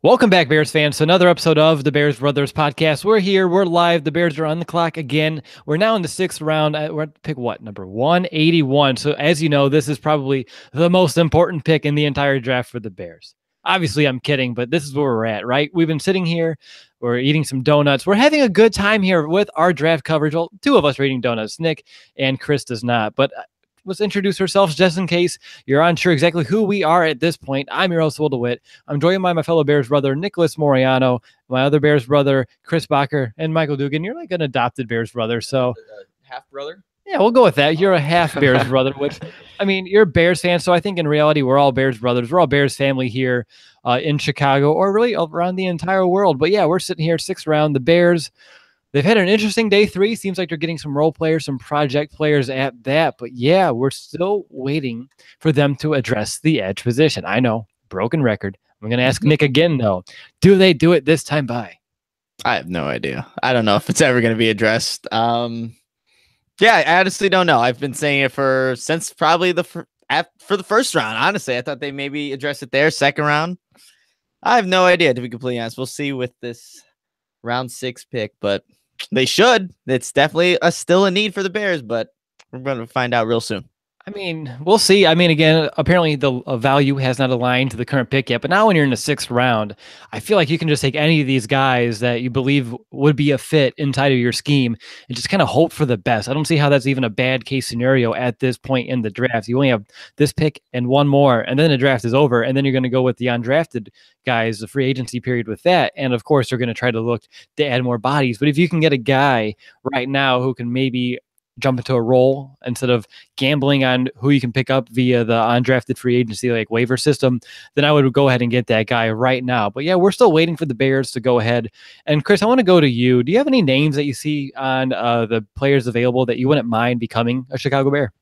Welcome back, Bears fans, to another episode of the Bears Brothers podcast. We're here. We're live. The Bears are on the clock again. We're now in the sixth round. We're at pick what? Number 181. So as you know, this is probably the most important pick in the entire draft for the Bears. Obviously, I'm kidding, but this is where we're at, right? We've been sitting here. We're eating some donuts. We're having a good time here with our draft coverage. Well, two of us are eating donuts. Nick and Chris does not. But let's introduce ourselves just in case you're unsure exactly who we are at this point. I'm your host, Will DeWitt. I'm joined by my fellow Bears brother, Nicholas Moriano, my other Bears brother, Chris Bacher, and Michael Dugan. You're like an adopted Bears brother, so half brother. Yeah, we'll go with that. You're a half Bears brother, which, I mean, you're a Bears fan, so I think in reality we're all Bears brothers. We're all Bears family here in Chicago, or really around the entire world. But yeah, we're sitting here sixth round. The Bears, they've had an interesting day three. Seems like they're getting some role players, some project players at that. But yeah, we're still waiting for them to address the edge position. I know, broken record. I'm going to ask Nick again, though. Do they do it this time by? I have no idea. I don't know if it's ever going to be addressed. Yeah, I honestly don't know. I've been saying it since probably for the first round. Honestly, I thought they maybe address it there. Second round, I have no idea, to be completely honest. We'll see with this round 6 pick, but they should. It's definitely still a need for the Bears, but we're going to find out real soon. I mean, we'll see. I mean, again, apparently the value has not aligned to the current pick yet, but now when you're in the 6th round, I feel like you can just take any of these guys that you believe would be a fit inside of your scheme and just kind of hope for the best. I don't see how that's even a bad case scenario at this point in the draft. You only have this pick and one more, and then the draft is over, and then you're going to go with the undrafted guys, the free agency period with that, and of course, they're going to try to look to add more bodies. But if you can get a guy right now who can maybe jump into a role instead of gambling on who you can pick up via the undrafted free agency like waiver system, then I would go ahead and get that guy right now. But yeah, we're still waiting for the Bears to go ahead. And Chris, I want to go to you. Do you have any names that you see on the players available that you wouldn't mind becoming a Chicago Bear?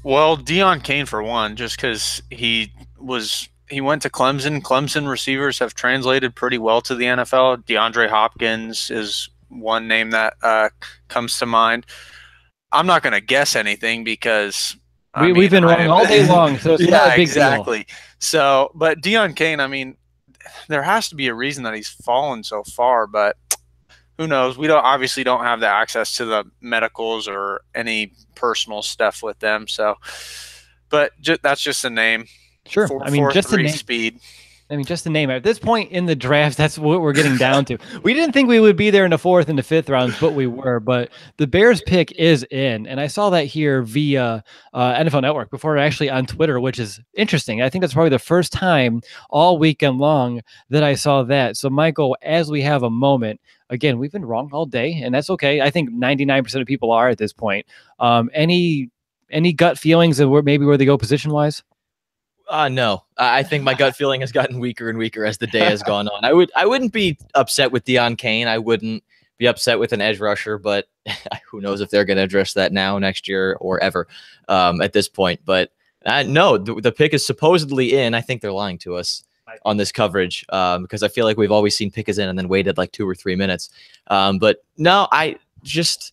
Well, Deon Cain for one, just because he went to Clemson. Clemson receivers have translated pretty well to the NFL. DeAndre Hopkins is one name that comes to mind. I'm not going to guess anything because we've been wrong all day long, so it's not a big exactly. deal. So, but Deon Cain, I mean, there has to be a reason that he's fallen so far, but who knows? We obviously don't have the access to the medicals or any personal stuff with them. So, but that's just a name. Sure, I mean, just a name. Speed. I mean, just to name it. At this point in the draft, that's what we're getting down to. We didn't think we would be there in the 4th and the 5th rounds, but we were. But the Bears pick is in, and I saw that here via NFL Network before actually on Twitter, which is interesting. I think that's probably the first time all weekend long that I saw that. So, Michael, as we have a moment, again, we've been wrong all day, and that's okay. I think 99% of people are at this point. Any gut feelings of where they go position-wise? No, I think my gut feeling has gotten weaker and weaker as the day has gone on. I wouldn't be upset with Deon Cain. I wouldn't be upset with an edge rusher, but who knows if they're going to address that now, next year, or ever at this point. But no, the pick is supposedly in. I think they're lying to us on this coverage because I feel like we've always seen pick is in and then waited like 2 or 3 minutes. But no, I just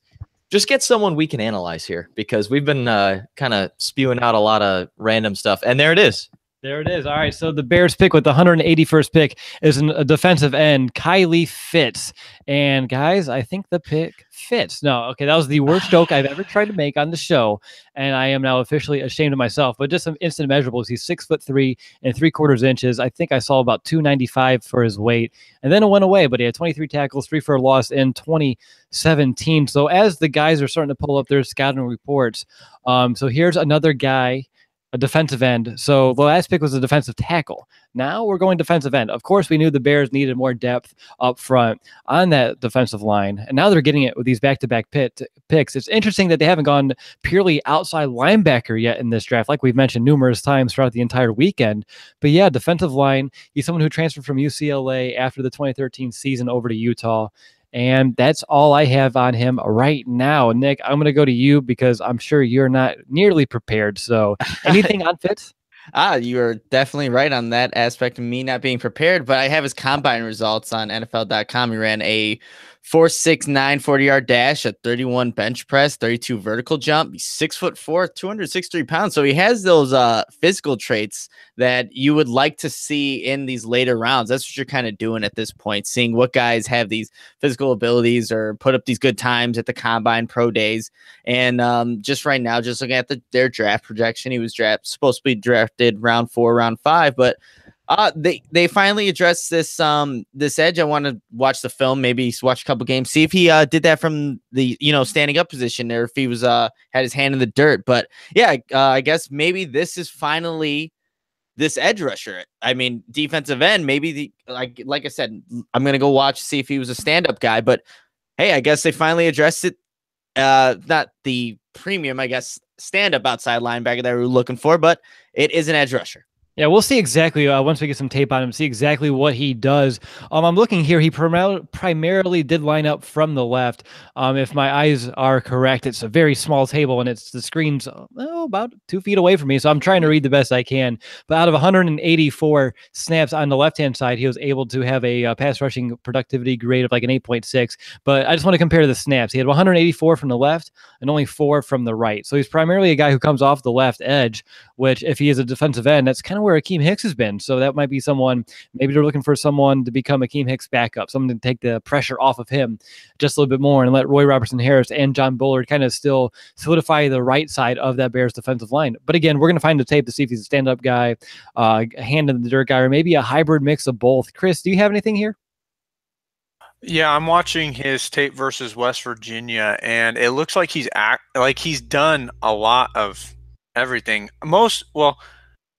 get someone we can analyze here because we've been kind of spewing out a lot of random stuff. And there it is. There it is. All right. So the Bears pick with the 181st pick is a defensive end, Kylie Fitts. And guys, I think the pick fits. No, okay. That was the worst joke I've ever tried to make on the show. And I am now officially ashamed of myself, but just some instant measurables. He's 6'3" and 3/4 inches. I think I saw about 295 for his weight, and then it went away, but he had 23 tackles, 3 for a loss in 2017. So as the guys are starting to pull up their scouting reports, so here's another guy, a defensive end. So the last pick was a defensive tackle. Now we're going defensive end. Of course, we knew the Bears needed more depth up front on that defensive line, and now they're getting it with these back-to-back picks. It's interesting that they haven't gone purely outside linebacker yet in this draft, like we've mentioned numerous times throughout the entire weekend. But yeah, defensive line, he's someone who transferred from UCLA after the 2013 season over to Utah. And that's all I have on him right now. Nick, I'm going to go to you because I'm sure you're not nearly prepared. So anything on Fitts? You are definitely right on that aspect of me not being prepared, but I have his combine results on NFL.com. He ran a 4.69 40-yard dash, a 31 bench press, 32 vertical jump. He's 6'4", 263 pounds. So he has those physical traits that you would like to see in these later rounds. That's what you're kind of doing at this point, seeing what guys have these physical abilities or put up these good times at the combine, pro days. And just right now, just looking at their draft projection, he was supposed to be drafted round 4, round 5, but they finally addressed this edge. I want to watch the film, maybe watch a couple games, see if he did that from the standing up position, or if he was had his hand in the dirt. But yeah, I guess maybe this is finally this edge rusher. I mean, defensive end. Maybe like I said, I'm gonna go watch, see if he was a stand up guy. But hey, I guess they finally addressed it. Not the premium, I guess, stand up outside linebacker that we were looking for, but it is an edge rusher. Yeah, we'll see exactly once we get some tape on him, see exactly what he does. I'm looking here. He primarily did line up from the left. If my eyes are correct, it's a very small table, and the screen's about 2 feet away from me. So I'm trying to read the best I can. But out of 184 snaps on the left-hand side, he was able to have a pass rushing productivity grade of like an 8.6. But I just want to compare the snaps. He had 184 from the left and only 4 from the right. So he's primarily a guy who comes off the left edge, which if he is a defensive end, that's kind of where Akiem Hicks has been. So that might be someone, maybe they're looking for someone to become Akiem Hicks' backup, someone to take the pressure off of him just a little bit more and let Robertson-Harris and John Bullard kind of still solidify the right side of that Bears defensive line. But again, we're going to find the tape to see if he's a stand-up guy, a hand in the dirt guy, or maybe a hybrid mix of both. Chris, do you have anything here? Yeah, I'm watching his tape versus West Virginia, and it looks like he's done a lot of everything.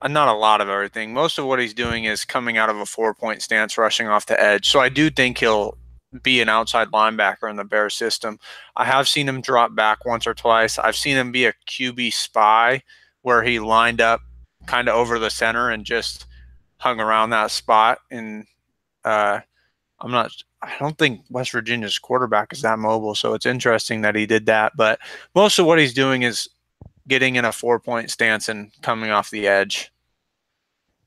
Not a lot of everything. Most of what he's doing is coming out of a 4-point stance, rushing off the edge. So I do think he'll be an outside linebacker in the Bears system. I have seen him drop back once or twice. I've seen him be a QB spy where he lined up kind of over the center and just hung around that spot. And I don't think West Virginia's quarterback is that mobile, so it's interesting that he did that. But most of what he's doing is getting in a 4-point stance and coming off the edge.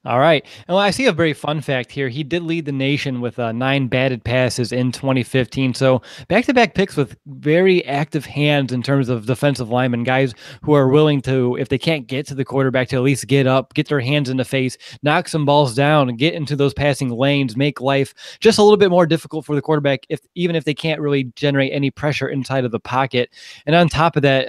All right. And I see a very fun fact here. He did lead the nation with 9 batted passes in 2015. So back-to-back picks with very active hands in terms of defensive linemen, guys who are willing to, if they can't get to the quarterback, to at least get up, get their hands in the face, knock some balls down, and get into those passing lanes, make life just a little bit more difficult for the quarterback, even if they can't really generate any pressure inside of the pocket. And on top of that,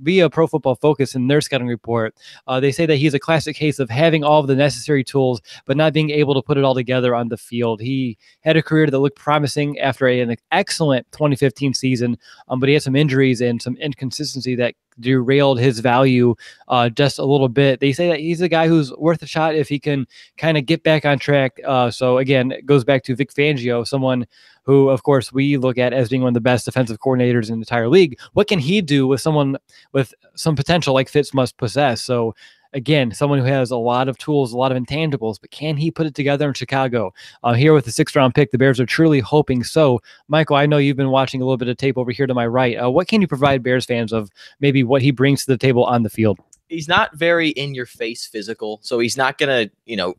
via Pro Football Focus in their scouting report, they say that he's a classic case of having all of the necessary tools, but not being able to put it all together on the field. He had a career that looked promising after an excellent 2015 season, but he had some injuries and some inconsistency that derailed his value just a little bit. They say that he's a guy who's worth a shot if he can kind of get back on track. So again, it goes back to Vic Fangio, someone who, of course, we look at as being one of the best defensive coordinators in the entire league. What can he do with someone with some potential like Fitts must possess? So again, someone who has a lot of tools, a lot of intangibles, but can he put it together in Chicago? Here with the 6th-round pick, the Bears are truly hoping so. Michael, I know you've been watching a little bit of tape over here to my right. What can you provide Bears fans of maybe what he brings to the table on the field? He's not very in-your-face physical, so he's not going to,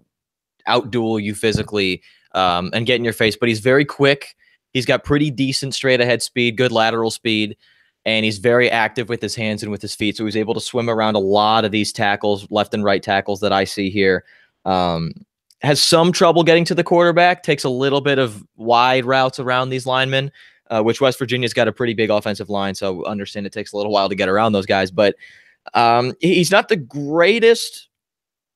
outduel you physically and get in your face, but he's very quick. He's got pretty decent straight-ahead speed, good lateral speed. And he's very active with his hands and with his feet. So he's able to swim around a lot of these tackles, left and right tackles that I see here. Has some trouble getting to the quarterback, takes a little bit of wide routes around these linemen, which West Virginia's got a pretty big offensive line. So I understand it takes a little while to get around those guys. But he's not the greatest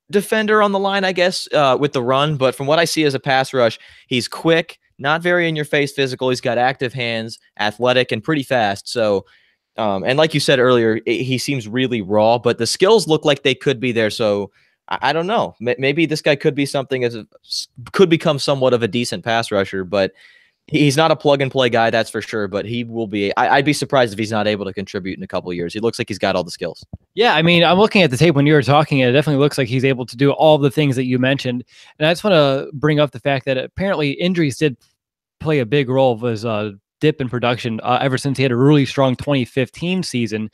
defender on the line, I guess, with the run. But from what I see as a pass rush, he's quick, not very in-your-face physical. He's got active hands, athletic, and pretty fast. So, and like you said earlier, he seems really raw, but the skills look like they could be there. So I don't know. Maybe this guy could be could become somewhat of a decent pass rusher, but he's not a plug-and-play guy, that's for sure. But he will be. I'd be surprised if he's not able to contribute in a couple of years. He looks like he's got all the skills. Yeah, I mean, I'm looking at the tape when you were talking, and it definitely looks like he's able to do all the things that you mentioned. And I just want to bring up the fact that apparently injuries did play a big role of his dip in production ever since he had a really strong 2015 season.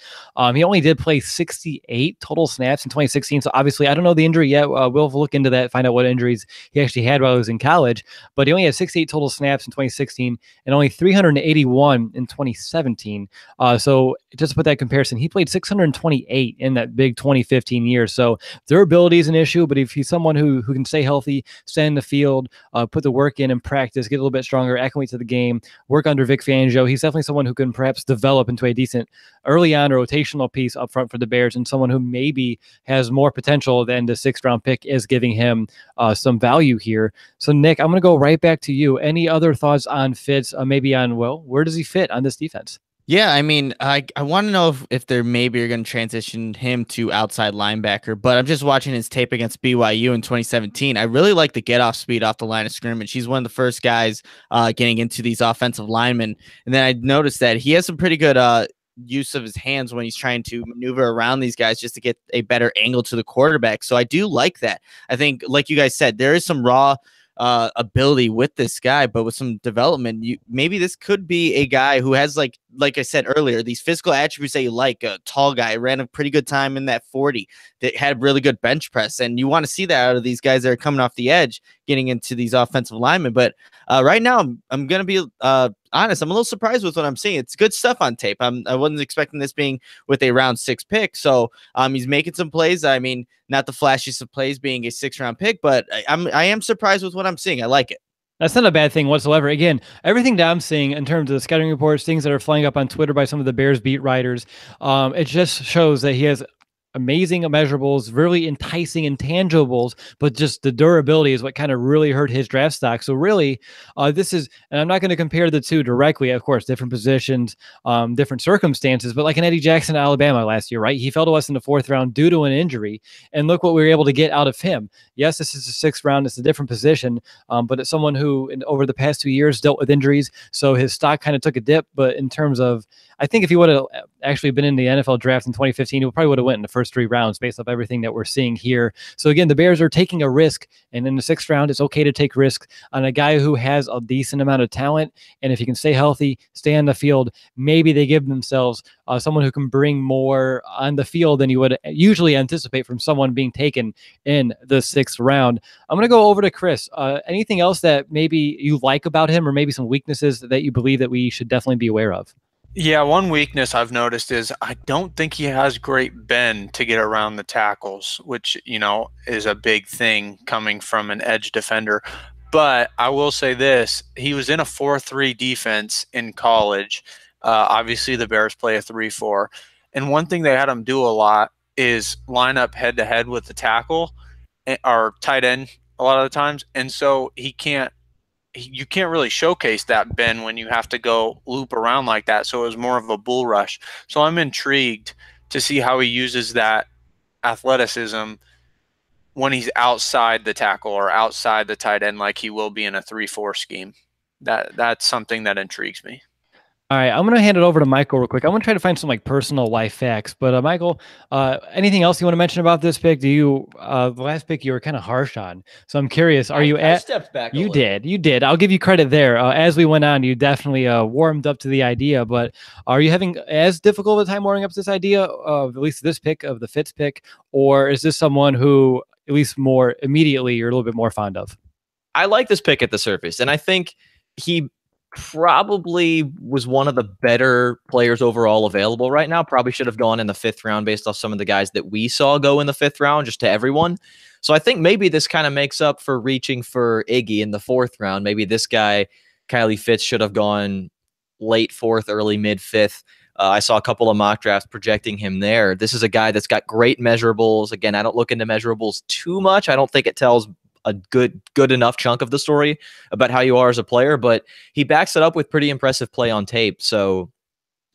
He only did play 68 total snaps in 2016. So obviously, I don't know the injury yet. We'll look into that, find out what injuries he actually had while he was in college. But he only had 68 total snaps in 2016 and only 381 in 2017. So just to put that comparison, he played 628 in that big 2015 year. So durability is an issue, but if he's someone who can stay healthy, stay in the field, put the work in and practice, get a little bit stronger, acclimate to the game, work under Vic Fangio, he's definitely someone who can perhaps develop into a decent early on rotational piece up front for the Bears, and someone who maybe has more potential than the 6th round pick is giving him some value here. So Nick, I'm going to go right back to you. Any other thoughts on Fitts? Maybe on, well, where does he fit on this defense? Yeah, I mean, I want to know if they're maybe going to transition him to outside linebacker, but I'm just watching his tape against BYU in 2017. I really like the get off speed off the line of scrimmage. He's one of the first guys getting into these offensive linemen. And then I noticed that he has some pretty good use of his hands when he's trying to maneuver around these guys just to get a better angle to the quarterback. So I do like that. I think, like you guys said, there is some raw ability with this guy, but with some development, maybe this could be a guy who has, like I said earlier, these physical attributes that you like. A tall guy, ran a pretty good time in that 40, that had really good bench press, and you want to see that out of these guys that are coming off the edge, getting into these offensive linemen. But right now, I'm going to be honest, I'm a little surprised with what I'm seeing. It's good stuff on tape. I wasn't expecting this being with a round 6 pick. So he's making some plays. I mean, not the flashiest of plays being a 6th round pick, but I am surprised with what I'm seeing. I like it. That's not a bad thing whatsoever. Again, everything that I'm seeing in terms of the scouting reports, things that are flying up on Twitter by some of the Bears beat writers, it just shows that he has amazing measurables, really enticing intangibles, but just the durability is what kind of really hurt his draft stock. So really, this is, and I'm not going to compare the two directly, of course, different positions, different circumstances, but like an Eddie Jackson at Alabama last year, right? He fell to us in the 4th round due to an injury, and look what we were able to get out of him. Yes, this is the 6th round. It's a different position, but it's someone who over the past 2 years dealt with injuries. So his stock kind of took a dip, but in terms of, I think if he would have actually been in the NFL draft in 2015, he probably would have went in the first 3 rounds based off everything that we're seeing here. So again, the Bears are taking a risk, and in the 6th round, it's okay to take risks on a guy who has a decent amount of talent. And if he can stay healthy, stay on the field, maybe they give themselves someone who can bring more on the field than you would usually anticipate from someone being taken in the 6th round. I'm going to go over to Chris. Anything else that maybe you like about him, or maybe some weaknesses that you believe that we should definitely be aware of? Yeah, one weakness I've noticed is I don't think he has great bend to get around the tackles, which, is a big thing coming from an edge defender. But I will say this, he was in a 4-3 defense in college. Obviously, the Bears play a 3-4. And one thing they had him do a lot is line up head-to-head with the tackle or tight end a lot of the times. And so you can't really showcase that bend when you have to go loop around like that. So it was more of a bull rush. So I'm intrigued to see how he uses that athleticism when he's outside the tackle or outside the tight end, like he will be in a 3-4 scheme. That's something that intrigues me. All right, I'm going to hand it over to Michael real quick. I'm going to try to find some personal life facts. But Michael, anything else you want to mention about this pick? The last pick you were kind of harsh on. So I'm curious, I stepped back. You did. I'll give you credit there. As we went on, you definitely warmed up to the idea. But are you having as difficult a time warming up to this idea of at least this pick, of the Fitts pick, or is this someone who at least more immediately you're a little bit more fond of? I like this pick at the surface, and I think he probably was one of the better players overall available right now. Probably should have gone in the 5th round based off some of the guys that we saw go in the 5th round, just to everyone. So I think maybe this kind of makes up for reaching for Iggy in the 4th round. Maybe this guy, Kylie Fitts, should have gone late 4th, early mid 5th. I saw a couple of mock drafts projecting him there. This is a guy that's got great measurables. Again, I don't look into measurables too much. I don't think it tells a good enough chunk of the story about how you are as a player, but he backs it up with pretty impressive play on tape. So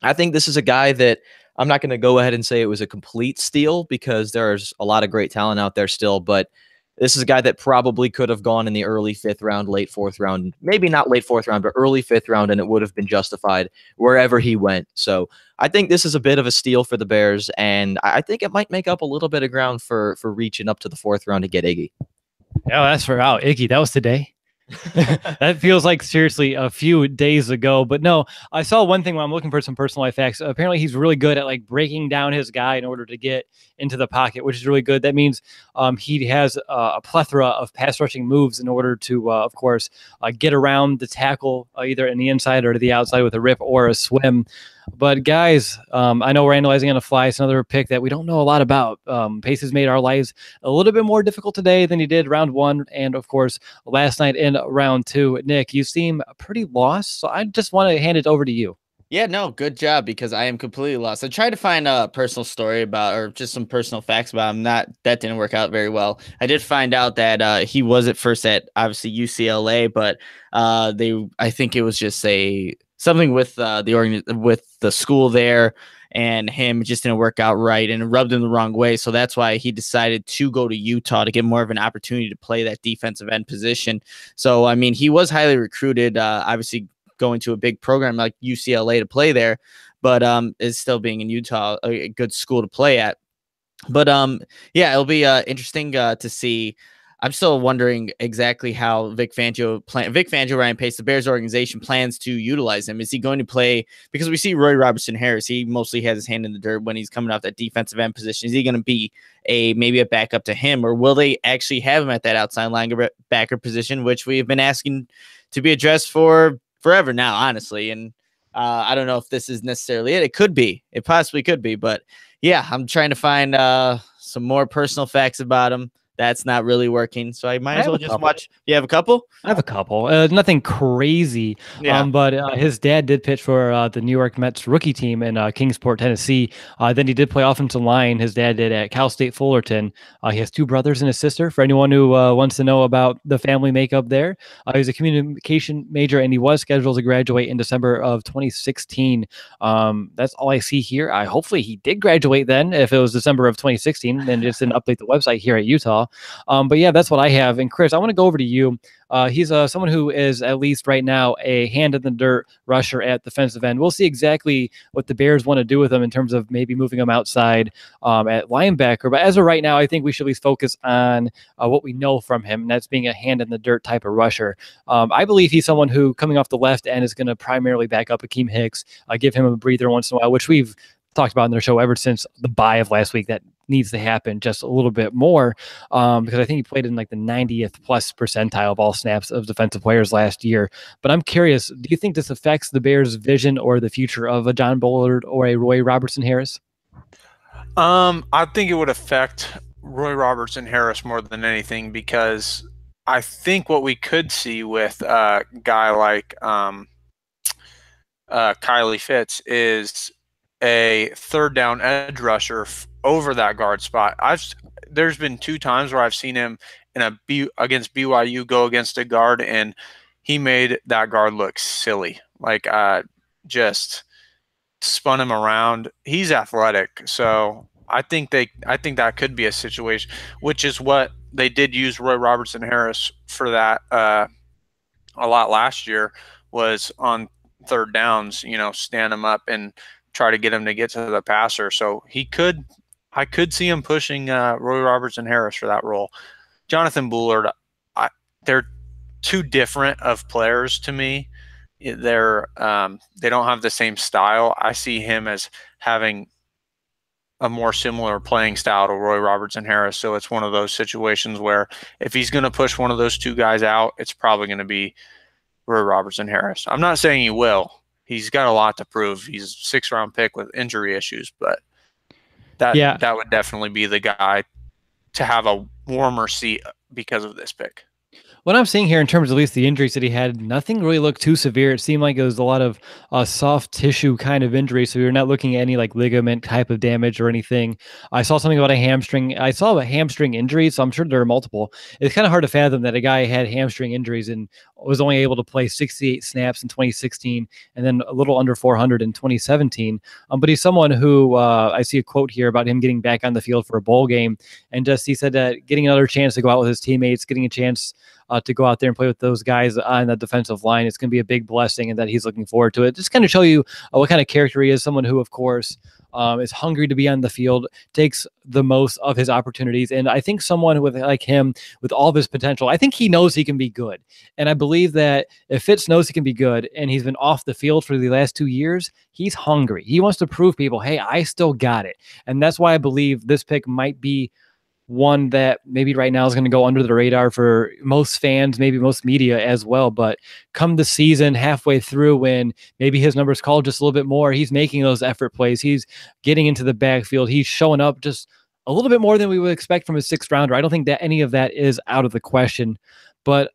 I think this is a guy that I'm not going to go ahead and say it was a complete steal, because there's a lot of great talent out there still, but this is a guy that probably could have gone in the early 5th round, late 4th round, maybe not late 4th round, but early 5th round, and it would have been justified wherever he went. So I think this is a bit of a steal for the Bears, and I think it might make up a little bit of ground for reaching up to the 4th round to get Iggy. Yeah, that's for Iggy. That was today. That feels like seriously a few days ago. But no, I saw one thing when I'm looking for some personal life facts. Apparently, he's really good at like breaking down his guy in order to get into the pocket, which is really good. That means he has a plethora of pass rushing moves in order to, of course, get around the tackle either in the inside or to the outside with a rip or a swim. But guys, I know we're analyzing on the fly. It's another pick that we don't know a lot about. Pace has made our lives a little bit more difficult today than he did round 1, and of course last night in round 2. Nick, you seem pretty lost, so I just want to hand it over to you. Yeah, no, good job, because I am completely lost. I tried to find a personal story about, or just some personal facts about him. That didn't work out very well. I did find out that he was at first at obviously UCLA, but I think it was just something with with the school there, and him just didn't work out right, and it rubbed him the wrong way. So that's why he decided to go to Utah to get more of an opportunity to play that defensive end position. So I mean, he was highly recruited, obviously going to a big program like UCLA to play there, but is still being in Utah a good school to play at. But yeah, it'll be interesting to see. I'm still wondering exactly how Vic Fangio, Ryan Pace, the Bears organization, plans to utilize him. Is he going to play? Because we see Robertson-Harris, he mostly has his hand in the dirt when he's coming off that defensive end position. Is he going to be maybe a backup to him, or will they actually have him at that outside linebacker position, which we have been asking to be addressed for forever now, honestly? And I don't know if this is necessarily it. It could be. It possibly could be. But yeah, I'm trying to find some more personal facts about him. That's not really working, so I might as well just watch. You have a couple? I have a couple. Nothing crazy, but his dad did pitch for the New York Mets rookie team in Kingsport, Tennessee. Then he did play offensive line. His dad did at Cal State Fullerton. He has 2 brothers and a sister. For anyone who wants to know about the family makeup there, he's a communication major, and he was scheduled to graduate in December of 2016. That's all I see here. Hopefully he did graduate then, if it was December of 2016, and just didn't update the website here at Utah. But yeah, that's what I have. And Chris, I want to go over to you. He's someone who is, at least right now, a hand in the dirt rusher at defensive end. We'll see exactly what the Bears want to do with him in terms of maybe moving him outside at linebacker. But as of right now, I think we should at least focus on what we know from him, and that's being a hand in the dirt type of rusher. I believe he's someone who, coming off the left end, is going to primarily back up Akiem Hicks, give him a breather once in a while, which we've talked about in their show ever since the bye of last week. That needs to happen just a little bit more, because I think he played in like the 90th plus percentile of all snaps of defensive players last year. But I'm curious, do you think this affects the Bears' vision or the future of a John Bullard or a Roy Robertson-Harris? I think it would affect Roy Robertson-Harris more than anything, because I think what we could see with a guy like Kylie Fitts is a third down edge rusher over that guard spot. There's been 2 times where I've seen him against BYU go against a guard, and he made that guard look silly. Like just spun him around. He's athletic, so I think that could be a situation, which is what they did use Roy Robertson-Harris for that a lot last year, was on third downs, stand him up and try to get him to get to the passer. So I could see him pushing Roy Robertson-Harris for that role. Jonathan Bullard, they're too different of players to me. They don't have the same style. I see him as having a more similar playing style to Roy Robertson-Harris. So it's one of those situations where if he's going to push one of those 2 guys out, it's probably going to be Roy Robertson-Harris. I'm not saying he will. He's got a lot to prove. He's a 6th-round pick with injury issues, but that would definitely be the guy to have a warmer seat because of this pick. What I'm seeing here in terms of at least the injuries that he had, nothing really looked too severe. It seemed like it was a lot of soft tissue kind of injury, so you're not looking at any like ligament type of damage or anything. I saw something about a hamstring. I saw a hamstring injury, so I'm sure there are multiple. It's kind of hard to fathom that a guy had hamstring injuries and was only able to play 68 snaps in 2016 and then a little under 400 in 2017. But he's someone who I see a quote here about him getting back on the field for a bowl game, and he said that getting another chance to go out with his teammates, getting a chance to go out there and play with those guys on the defensive line, it's going to be a big blessing, and that he's looking forward to it. Just kind of show you what kind of character he is, someone who, of course, is hungry to be on the field, takes the most of his opportunities. And I think someone with like him, with all of his potential, I think he knows he can be good. And I believe that if Fitts knows he can be good and he's been off the field for the last 2 years, he's hungry. He wants to prove people, hey, I still got it. And that's why I believe this pick might be one that maybe right now is going to go under the radar for most fans, maybe most media as well. But come the season, halfway through, when maybe his numbers call just a little bit more, he's making those effort plays. He's getting into the backfield. He's showing up just a little bit more than we would expect from a 6th rounder. I don't think that any of that is out of the question. But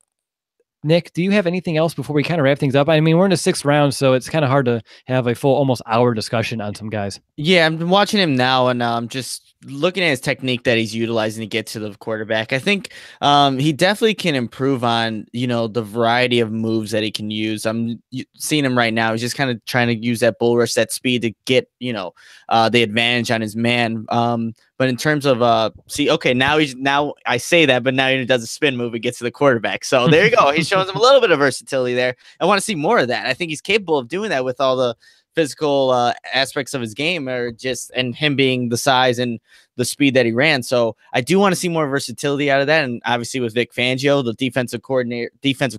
Nick, do you have anything else before we kind of wrap things up? I mean, we're in the 6th round, so it's kind of hard to have a full almost hour discussion on some guys. Yeah, I'm watching him now, and I'm just looking at his technique that he's utilizing to get to the quarterback. I think he definitely can improve on, the variety of moves that he can use. I'm seeing him right now. He's just kind of trying to use that bull rush, that speed to get, the advantage on his man. But in terms of now I say that, but now he does a spin move and gets to the quarterback. So there you go. He shows him a little bit of versatility there. I want to see more of that. I think he's capable of doing that with all the physical aspects of his game, and him being the size and the speed that he ran. So I do want to see more versatility out of that. And obviously with Vic Fangio, the defensive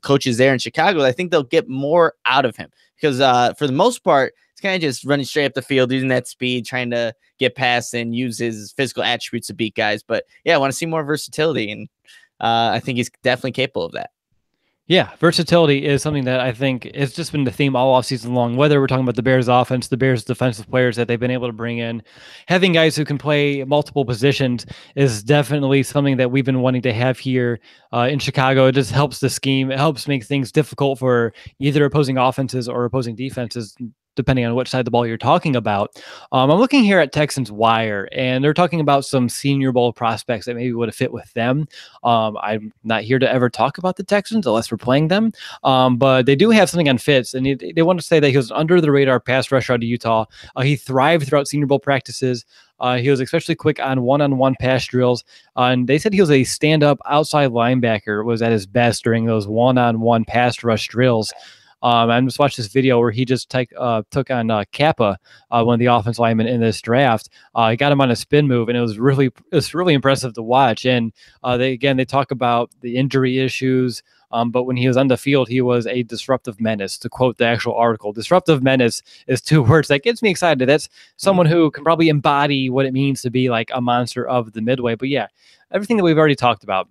coaches there in Chicago, I think they'll get more out of him because for the most part, it's kind of just running straight up the field, using that speed, trying to get past and use his physical attributes to beat guys. But yeah, I want to see more versatility. And I think he's definitely capable of that. Yeah, versatility is something that I think has just been the theme all offseason long, whether we're talking about the Bears offense, the Bears defensive players that they've been able to bring in. Having guys who can play multiple positions is definitely something that we've been wanting to have here in Chicago. It just helps the scheme. It helps make things difficult for either opposing offenses or opposing defenses, depending on which side of the ball you're talking about. I'm looking here at Texans Wire, and they're talking about some Senior Bowl prospects that maybe would have fit with them. I'm not here to ever talk about the Texans unless we're playing them, but they do have something on Fitts, and they want to say that he was under the radar pass rusher out of Utah. He thrived throughout Senior Bowl practices. He was especially quick on one-on-one pass drills, and they said he was a stand-up outside linebacker, was at his best during those one-on-one pass rush drills. I just watched this video where he just took on Kappa, one of the offensive linemen in this draft. He got him on a spin move, and it was really impressive to watch. And they talk about the injury issues, but when he was on the field, he was a disruptive menace. To quote the actual article, disruptive menace is 2 words that gets me excited. That's someone who can probably embody what it means to be like a monster of the midway. But yeah, everything that we've already talked about,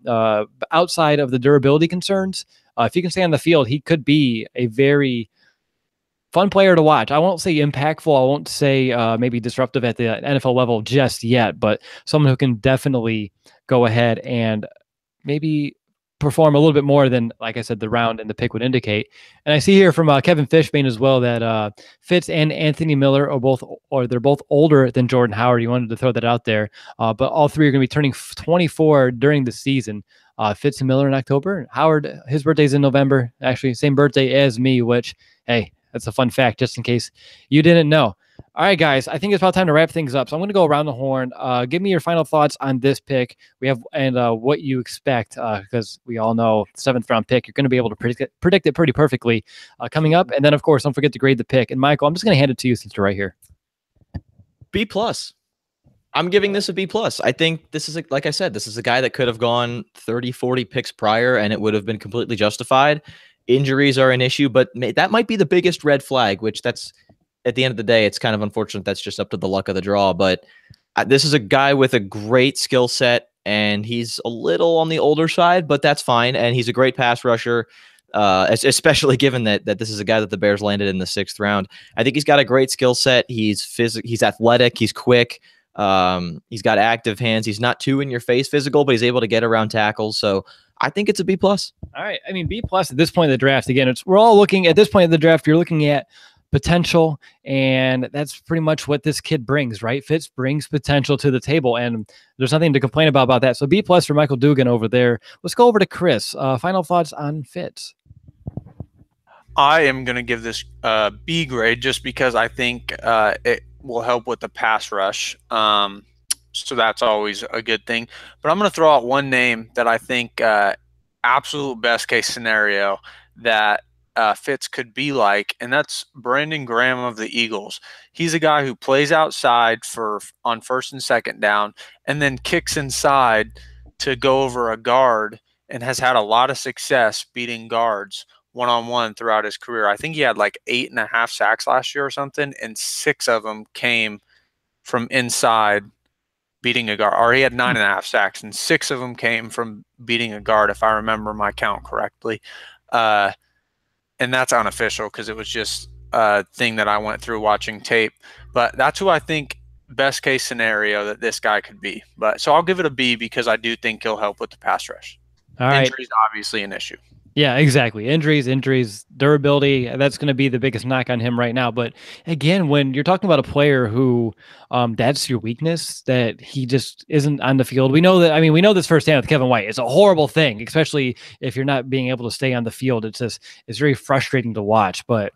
outside of the durability concerns. If he can stay on the field, he could be a very fun player to watch. I won't say impactful. I won't say maybe disruptive at the NFL level just yet, but someone who can definitely go ahead and maybe perform a little bit more than, like I said, the round and the pick would indicate. And I see here from Kevin Fishbane as well that Fitts and Anthony Miller they're both older than Jordan Howard. You wanted to throw that out there, but all 3 are going to be turning 24 during the season. Fitts and Miller in October. Howard, his birthday's in November. Actually, same birthday as me, which, hey, that's a fun fact just in case you didn't know. All right, guys, I think it's about time to wrap things up. So I'm going to go around the horn. Give me your final thoughts on this pick. And what you expect, because we all know 7th round pick, you're going to be able to predict it pretty perfectly coming up. And then, of course, don't forget to grade the pick. And Michael, I'm just going to hand it to you since you're right here. B+. I'm giving this a B+. I think this is, like I said, this is a guy that could have gone 30, 40 picks prior, and it would have been completely justified. Injuries are an issue, but that might be the biggest red flag, which that's, at the end of the day, it's kind of unfortunate. That's just up to the luck of the draw. But this is a guy with a great skill set, and he's a little on the older side, but that's fine. And he's a great pass rusher, especially given that this is a guy that the Bears landed in the 6th round. I think he's got a great skill set. He's athletic. He's quick. He's got active hands. He's not too in your face physical, but he's able to get around tackles. So I think it's a B+. All right. I mean, B+ at this point of the draft. Again, we're all looking at this point of the draft. You're looking at potential, and that's pretty much what this kid brings, right? Fitts brings potential to the table, and there's nothing to complain about that. So B+ for Michael Dugan over there. Let's go over to Chris. Final thoughts on Fitts. I am going to give this B grade just because I think it will help with the pass rush. So that's always a good thing. But I'm going to throw out one name that I think absolute best case scenario that Fitts could be like, and that's Brandon Graham of the Eagles. He's a guy who plays outside on first and second down, and then kicks inside to go over a guard, and has had a lot of success beating guards one-on-one throughout his career. I think he had like 8.5 sacks last year or something, and 6 of them came from inside beating a guard. Or he had 9.5 sacks, and 6 of them came from beating a guard, if I remember my count correctly. And that's unofficial because it was just a thing that I went through watching tape. But that's who I think best case scenario that this guy could be. So I'll give it a B because I do think he'll help with the pass rush. All right. Injuries obviously an issue. Yeah, exactly. Injuries, durability, that's going to be the biggest knock on him right now. But again, when you're talking about a player who that's your weakness, that he just isn't on the field. We know this firsthand with Kevin White. It's a horrible thing, especially if you're not being able to stay on the field. It's very frustrating to watch, but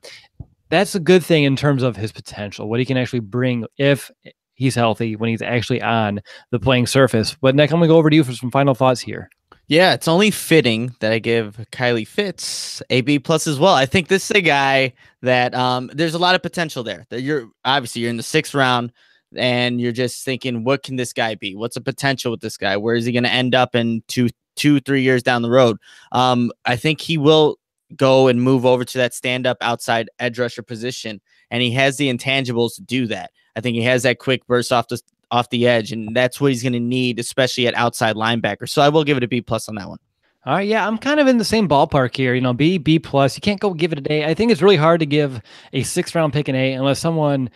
that's a good thing in terms of his potential, what he can actually bring if he's healthy, when he's actually on the playing surface. But Nick, I'm going to go over to you for some final thoughts here. Yeah, it's only fitting that I give Kylie Fitts a B+ as well. I think this is a guy that there's a lot of potential there. That you're in the 6th round, and you're just thinking, what can this guy be? What's the potential with this guy? Where is he going to end up in 2-3 years down the road? I think he will go and move over to that stand-up outside edge rusher position, and he has the intangibles to do that. I think he has that quick burst off the edge, and that's what he's going to need, especially at outside linebacker. So I will give it a B+ on that one. All right, yeah, I'm kind of in the same ballpark here. B+. You can't go give it an A. I think it's really hard to give a 6th round pick an A unless someone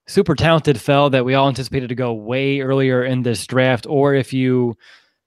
super talented fell that we all anticipated to go way earlier in this draft, or if you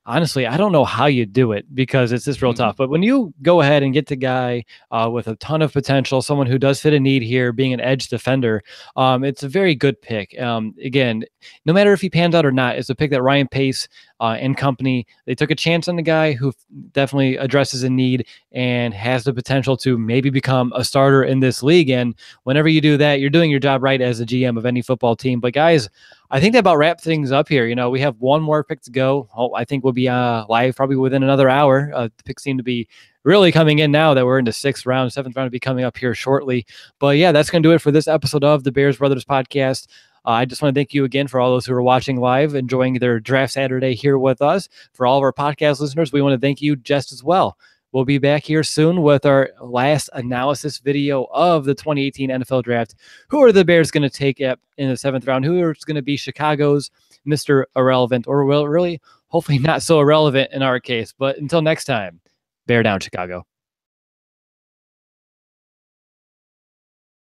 honestly, I don't know how you do it because it's just real tough. But when you go ahead and get the guy with a ton of potential, someone who does fit a need here, being an edge defender, it's a very good pick. Again, no matter if he pans out or not, it's a pick that Ryan Pace and company, they took a chance on the guy who definitely addresses a need and has the potential to maybe become a starter in this league. And whenever you do that, you're doing your job right as a GM of any football team. But guys, I think that about wraps things up here. We have one more pick to go. I think we'll be live probably within another hour. The picks seem to be really coming in now that we're into 6th round. 7th round will be coming up here shortly. But yeah, that's going to do it for this episode of the Bears Brothers podcast. I just want to thank you again for all those who are watching live, enjoying their draft Saturday here with us. For all of our podcast listeners, we want to thank you just as well. We'll be back here soon with our last analysis video of the 2018 NFL Draft. Who are the Bears going to take in the 7th round? Who is going to be Chicago's Mr. Irrelevant, or really, hopefully not so irrelevant in our case. But until next time, bear down, Chicago.